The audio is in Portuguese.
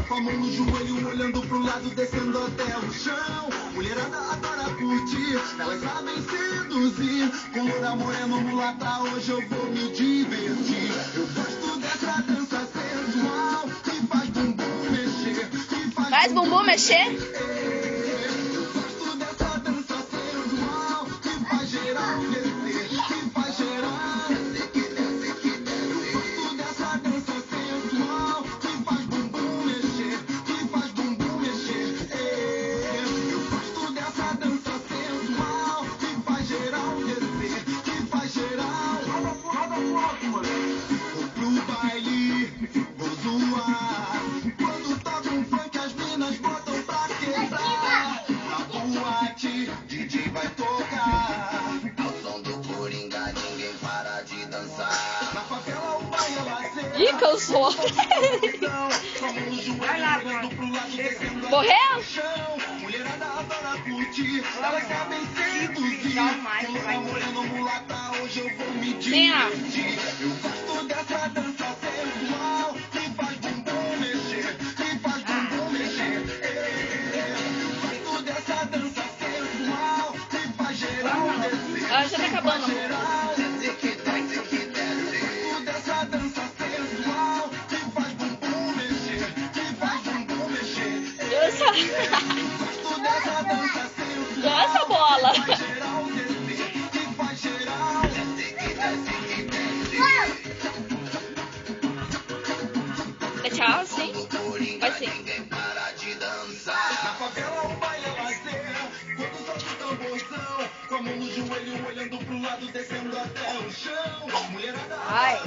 com a mão no joelho, olhando pro lado, descendo até o chão. Mulherada adora curtir, elas sabem seduzir. Com loura morena, mulata, hoje eu vou me divertir. Eu gosto dessa dança sensual que faz bumbum mexer. Faz bumbum mexer? Eu gosto dessa dança sensual que faz geral descer, que faz geral. Eu gosto dessa dança sensual que faz bumbum mexer, que faz bumbum mexer. Eu gosto dessa dança sensual que faz geral descer, que faz geral. Vou pro baile, vou zoar. Quando toca um funk, as minas botam pra quebrar. Na boate, DJ vai tocar. Ao som do Coringa, ninguém para de dançar. Na favela, o baile lazer. Ih, cansou. Morreu? Mulherada adora curtir, elas sabem seduzir. Moreno mulata, hoje eu vou me Sim, ó. divertir. Eu gosto dessa dança sensual que faz bumbum mexer, que faz bumbum mexer. Eu gosto dessa dança sensual que faz geral descer. Ah, já tá acabando. Geral descer, que desce, que desce. Eu gosto dessa dança sensual que faz bumbum mexer, que faz bumbum mexer. Nossa, Gosto dessa dança sensual. nossa bola. Geral descer, que faz geral descer, que desce, que desce. É tchau, sim? Vai sim. Ninguém para de dançar. Na favela o baile é lazer. Quando toca o tamborzão, com a mão no joelho, olhando pro lado, descendo até o chão. Mulherada Ai.